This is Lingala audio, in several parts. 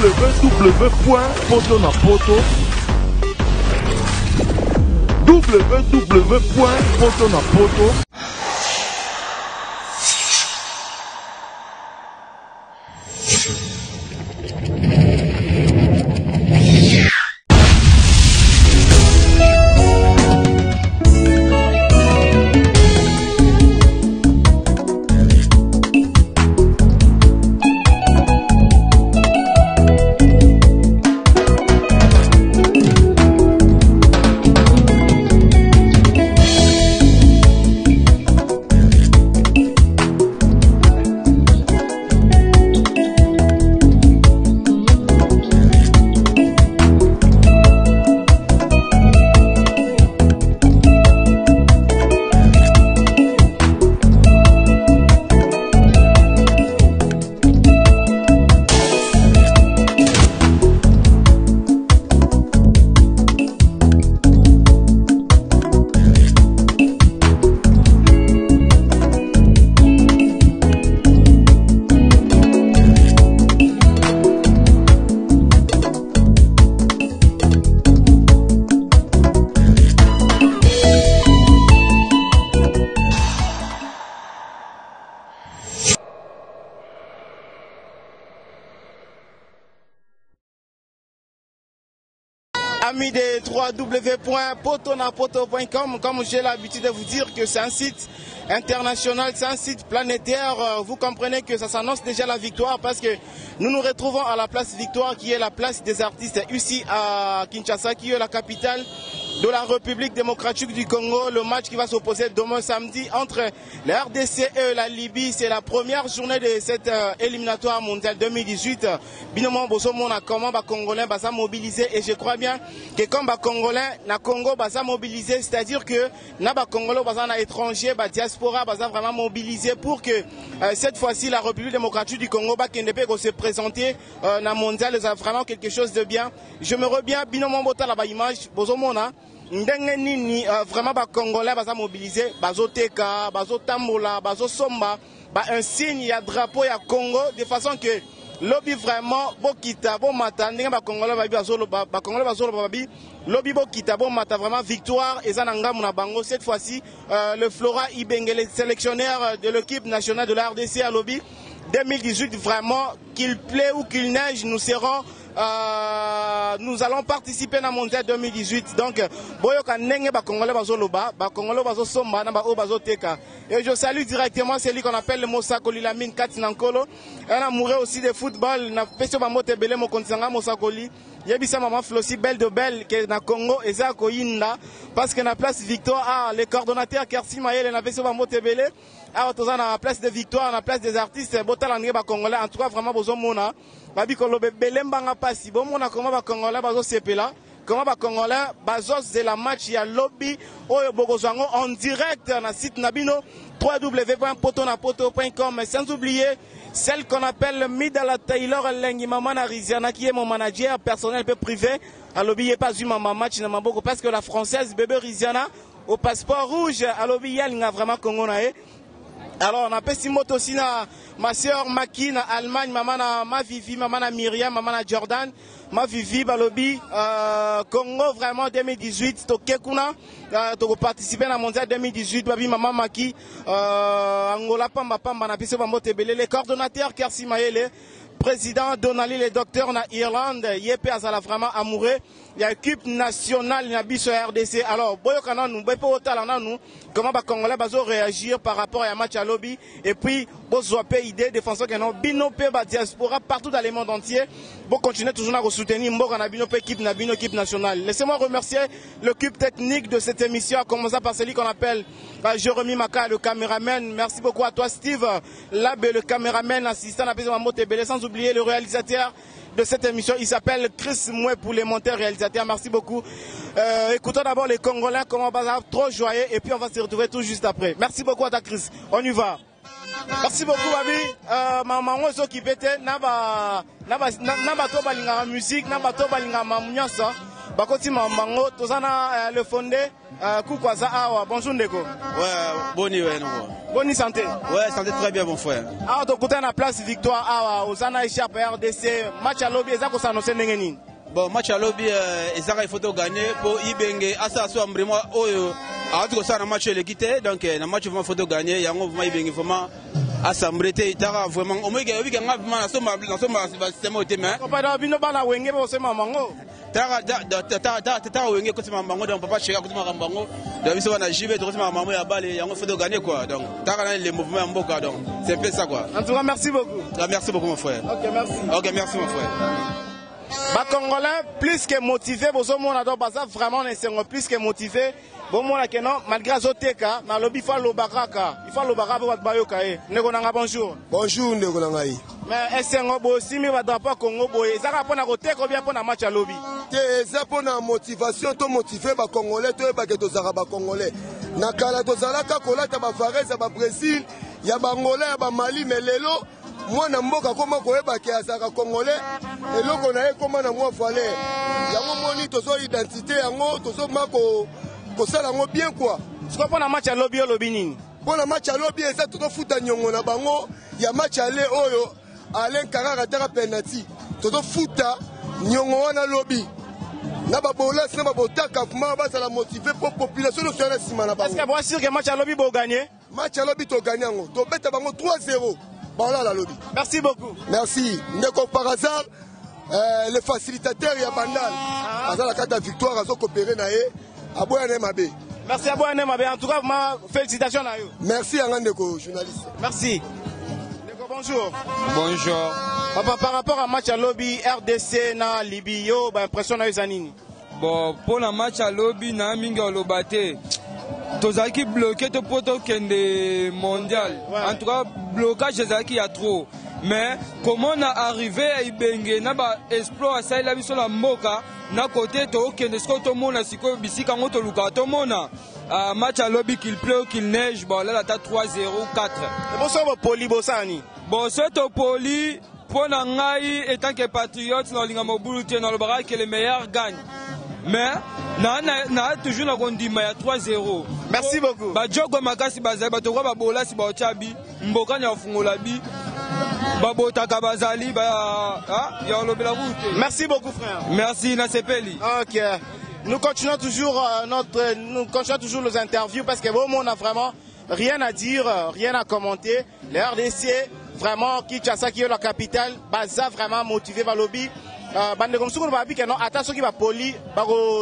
www.potonapoto www.potonapoto. Amis des www.potonapoto.com, comme j'ai l'habitude de vous dire que c'est un site international, c'est un site planétaire, vous comprenez que ça s'annonce déjà la victoire parce que nous nous retrouvons à la place Victoire qui est la place des artistes ici à Kinshasa, qui est la capitale de la République démocratique du Congo. Le match qui va s'opposer demain samedi entre la RDC et la Libye, c'est la première journée de cette éliminatoire mondiale 2018. Binomo Bosomo na comment les Congolais va mobiliser et je crois bien que comme les Congolais na Congo va mobiliser, c'est-à-dire que na Congolais na étranger, diaspora va vraiment mobiliser pour que cette fois-ci la République démocratique du Congo va se présenter na mondial, c'est vraiment quelque chose de bien. Je me reviens Binomo Bota la image Bosomo na ndenge nini vraiment ba Congolais va mobiliser bazoteka bazotambola bazosomba un signe ya drapeau ya Congo de façon que lobby vraiment bokita bon mata ndenge ba Congolais ba Congolais babi lobby bokita bon mata vraiment victoire ezananga muna bango cette fois-ci le Flora Ibengele sélectionneur de l'équipe nationale de la RDC à lobby 2018 vraiment qu'il plaît ou qu'il neige nous serons nous allons participer dans le mondial 2018. Donc, et je salue directement celui qu'on appelle le Mosakoli Lamine Katinankolo. Un amoureux aussi de football. Yebisa maman Flossi belle de belle qui est dans Congo et ça Koyinda parce que na place Victoire le coordonnateur Kersi Maël na beso ba motebele a toza na place de Victoire na place des artistes botala ngeba congolais en tout cas vraiment bozo mona babi kolobe belemba nga pasi bon mona comment ba congolais bazo sepela comment ba congolais bazos de la match ya lobby oyo bogozango en direct na site nabino www.potonapoto.com sans oublier celle qu'on appelle Midala Taylor Lengi Mamana Riziana qui est mon manager personnel un peu privé. À l'objet pas eu ma match na maboko parce que la française bébé Riziana au passeport rouge à l'objet elle n'a vraiment congolais. Alors on a fait moto aussi ma soeur Maki na Allemagne, maman ma Vivi, maman na Myriam, maman na Jordan, ma Vivi balobi Congo vraiment 2018 to kekuna to participer na mondial 2018 babi maman Maki Angola pamba pamba na biso ba motebele les coordonnateurs Kersi Maele président Donali le docteur na Irlande yep azala vraiment amoureux il y a équipe nationale na biso RDC alors boyo kana nous bepo otala na nous comment ba congolais bazo réagir par rapport à un match à lobby et puis bozo pe idée défenseur que non bino pe ba diaspora partout dans le monde entier bon continuer toujours à soutenir mboka na bino pe équipe na bino équipe nationale. Laissez-moi remercier l'équipe technique de cette émission à commencer par celui qu'on appelle Jérémy Maka le caméraman. Merci beaucoup à toi Steve Labe le caméraman assistant à Pézoma Motebele, sans oublier le réalisateur de cette émission, il s'appelle Chris Moué pour les monteurs réalisateurs. Merci beaucoup. Écoutons d'abord les Congolais, comment on va trop joyeux et puis on va se retrouver tout juste après. Merci beaucoup à ta Chris. On y va. Merci beaucoup Babi. Maman ozo qui pète naba to balinga musique naba to balinga mamunyasa. bakoti mamango tozana le fondé Koukwaza Awa. Bonjour Ndeko. Ouais, boni ouais non. Bonne santé. Ouais, santé très bien mon frère. Awa to kuta na place Victoire Awa ozana échappe RDC match à lobby ezako s'annoncer ndenge nini. Bon, match à lobby ezaka il faut gagner pour Ibenge asa so ambrimo oyo awatu ko sana match l'équité donc na match vraiment faut gagner yango vraiment Ibenge vraiment assemblée itara vraiment au moins que ngaba na so système au thème. Ko pas bino bana wenge bo se mamango. Tata wenge ko sima mamango donc papa cheka ko sima mamango donc biso bana jibe to sima mamango ya bale yango faut gagner quoi donc tara les mouvements mboka donc c'est un peu ça quoi. En tout cas merci beaucoup. Merci beaucoup mon frère. OK, merci. OK, merci mon frère. Ba Congolais plus que motivés, bozo mona do baza vraiment ne plus que motivés. Bon mona que non malgré zoteka na lobby fa lobakaka. Il faut lobaka ba bayoka e. Ndeko nanga bonjour. Bonjour ndeko nanga yi. Mais esengo bo simi ba drapeau Congo boye. Ezaka pona koteka bien pona match à lobby. Te eza pona motivation to motiver ba Congolais to ba ke to zara ba Congolais. Na kala to zalaka kolata ba Varese ba Brésil, ya ba Angola ya ba Mali melelo. Mwana mboka koma koyeba ke azaka Congolais eloko na ye koma na mwa valeur yango moni tozo identité yango tozo mako kosala yango bien quoi. Siko pona match à lobby olobi nini? Pona match à lobby eza tozo futa nyongo na bango ya match aller oyo Alain Karara tara penalty tozo futa nyongo wana lobby na ba bolas na ba botaka kuma ba sala motiver pour population de faire sima na bango. Est-ce que vous sûr que match à lobby bo gagner? Match à lobby to gagner yango to beta bango 3-0. Voilà la lobby. Merci beaucoup. Merci. Ndeko par hasard, le facilitateur ya Bandal. Azala la carte de victoire, azo coopérer na ye. Aboyane Mabe. Merci Aboyane Mabe. En tout cas, félicitations à vous. Merci à Ndeko, journaliste. Merci. Ndeko, bonjour. Bonjour. Papa, par rapport à match à lobby RDC na Libye, yo, bah, impression na Zanini. Bon, pour le match à lobby, na minga lobate. Tozaki bloqué to poto kende mondial. Ouais. En tout cas, blocage ezaki ya trop. Mais comment on a arrivé à Ibenge na ba exploit ça la biso la moka na côté to kende sko to mona siko bisika ngoto luka to mona. Match à lobby qu'il pleut ou qu'il neige, bon là la ta 3-0 4. Et bon ça va poli bosani. Bon c'est to poli pour ngai étant que patriote dans linga mobulu te dans le bras que les meilleurs gagnent. Mais na toujours na kondima ya 3-0. Merci beaucoup. Ba jogo makasi bazali ba tokwa ba bola si ba ochabi mboka nya fungola bi ba botaka bazali ba ya lobela route. Merci beaucoup frère. Merci na sepeli. OK. Nous continuons toujours nos interviews parce que bon on a vraiment rien à dire, rien à commenter. Les RDC vraiment Kinshasa qui est la capitale, baza vraiment motivé par lobby. Bande comme ça on va dire que non attention qui va poli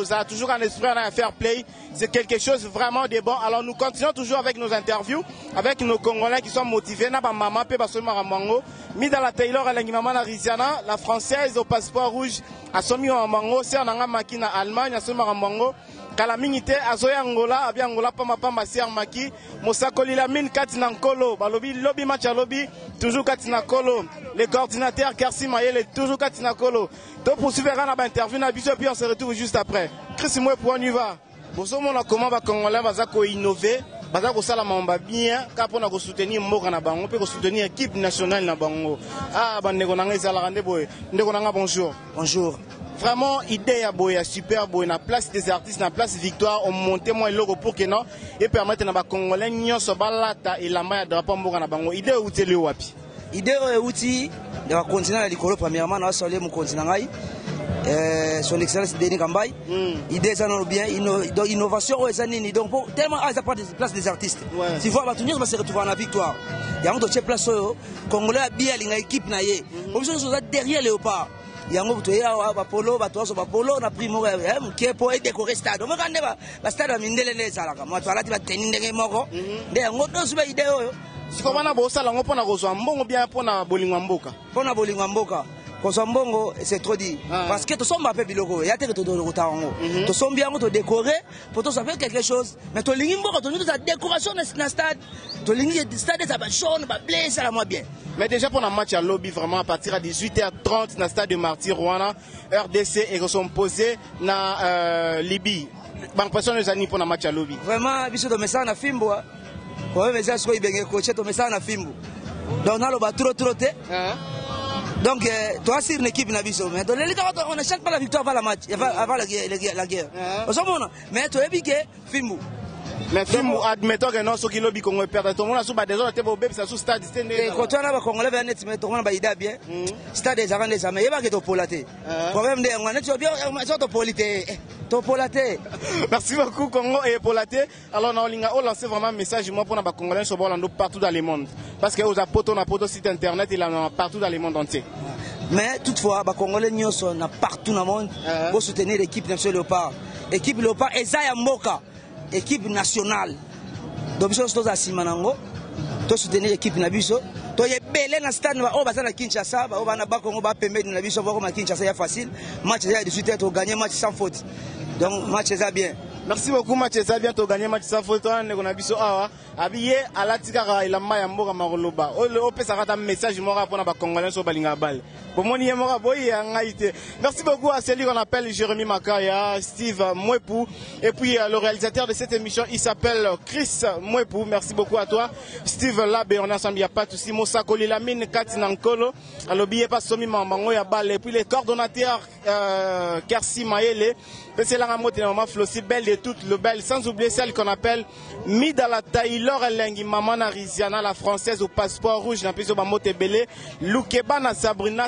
ça toujours un esprit à fair play, c'est quelque chose vraiment de bon. Alors nous continuons toujours avec nos interviews avec nos Congolais qui sont motivés na ba maman pe ba soma ramango Midala Taylor alengi maman na Riziana, la française au passeport rouge a somi ramango c'est en maki na Allemagne a soma ramango kala minité azoya Angola abia Angola pa mapamba ser maki mosakoli la mine kati na nkolo balobi lobby match à lobby toujours kati na kolo le coordinateur Kersi Mayele toujours kati na kolo. Donc poursuivra na ba interview na biso puis on se retrouve juste après. Chris Mwe pour on y va. Boso mona comment ba Congolais baza ko innover baza ko sala mamba bien ka pona ko soutenir mboka na bango pe ko soutenir équipe nationale na bango. Ah ba ndeko nanga ezala rande boy. Ndeko nanga bonjour. Bonjour. Vraiment idée ya boya super boy na place des artistes na place Victoire on monter moi logo pour que non et permettre na ba Congolais nyonso balata elamba ya drapeau mboka na bango. Idée uteli wapi? Idée outil de la continent likolo premièrement na solé mon continent ngai son excellence Denis Kambai. Idée ça non bien innovation et ça nini donc pour tellement ça prend place des artistes. Tu vois ba tunir va se retrouver en victoire. Ya on doit place Congolais bien linga équipe na ye. Comme ça nous derrière Léopard. Yango to ya ba polo ba to so ba polo na primo ke po e décorer stade. Mo kande ba stade mindele ne sala ka. Mo twala ti ba tenindenge moko. Nde yango to so ba idée oyo. Siko bana bosala ngo pona kozwa mbongo bien pona bolingwa mboka. Pona bolingwa mboka. Kozwa mbongo c'est trop dit. Parce que to somba pe biloko ya te to do rotango. To sombi yango to décorer pour to ça faire quelque chose. Mais to lingi mboka to nous sa décoration na stade. To lingi stade ça ba jaune ba bleu ça la moi bien. Mais déjà pour un match à lobby vraiment à partir à 18h30 dans le stade de Martyr Rwanda, RDC et sont posés na Libye. Ban personne les années pour un match à lobby. Vraiment biso to message na fimbo. Pour message ko ibenge coach to message na fimbo. Donc na lo ba trop te. Donc, toi, c'est une équipe Nabiso. Mais les gars, on ne chante pas la victoire avant la match, avant la guerre. Mais tu as dit que Fimou. Mais Fimou, admettons que non, ceux qui lobby qu'on perd, tout le monde a sous des autres, tu es ça sous stade. Et quand tu as un Congolais, mais tout le monde a idée bien. Stade des arènes des amis, il va que tu polaté. Problème de, on a dit bien, on a polité. Merci beaucoup Congo et Polaté. Alors on a lancé vraiment un message moi pour les Congolais sur partout dans le monde. Parce que vous avez un site internet, il y en a partout dans le monde entier. Mais toutefois, les Congolais sont partout dans le monde pour soutenir l'équipe nationale Léopard. L'équipe Léopard est Moka, équipe nationale. Donc nous sommes à Simanango, pour soutenir l'équipe Nabiso. To ye belé na stade au bazana Kinshasa, au bana ba Congo ba pembe na biso ba ko Kinshasa ya facile. Match ya 18h to gagner match sans faute. Donc match ça bien. Merci beaucoup match ça bien to gagner match sans faute on ko na biso awa abiye alatika ila maya mboka makoloba. O pesa kata message mora pona ba Congolais so balinga bal. Bomoni ye mora boy ya ngaite. Merci beaucoup à celui qu'on appelle Jérémy Makaya, Steve Mwepou et puis le réalisateur de cette émission, il s'appelle Chris Mwepou. Merci beaucoup à toi Steve Labé, on est ensemble, il y a pas de souci. Sakoli Lamine Katinankolo, alobiye pas somi mamango ya balle et puis les coordonnateurs Kersi Mayele, c'est la ramote maman Flossi belle de toutes le belle sans oublier celle qu'on appelle Midala Taylor Elengi maman Riziana la française au passeport rouge na piso ba mote belé Lukebana Sabrina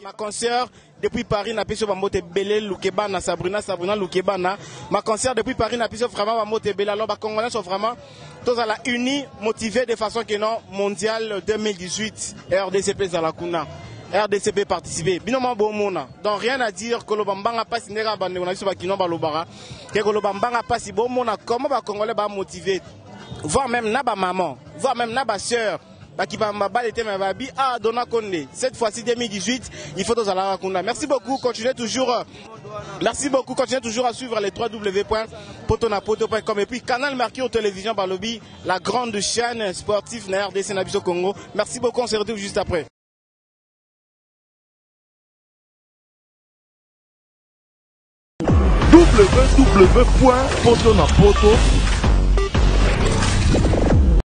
ma consoeur depuis Paris na piso ba mote belé Lukebana Sabrina Lukebana ma consoeur depuis Paris na piso vraiment ba mote belé. Alors ba Congolais sont vraiment tous à la unis motivés de façon que non mondial 2018 RDCP à la Kuna. RDCP participer. Binomon bomona. Donc rien à dire que le bambanga passe nera bande on a sur bakino balobara. Que le bambanga passe bomona comment ba Congolais ba motiver. Voire même na ba maman, voire même na ba sœur. Qui va m'aballer ma babi à Dona Condé. Cette fois-ci 2018, il faut tous à la Rakunda. Merci beaucoup, continuez toujours à suivre les www.potonapoto.com et puis Canal Mercure Télévision Balobi, la grande chaîne sportive na RDC Nabiso Congo. Merci beaucoup, on se retrouve juste après. www.potonapoto.com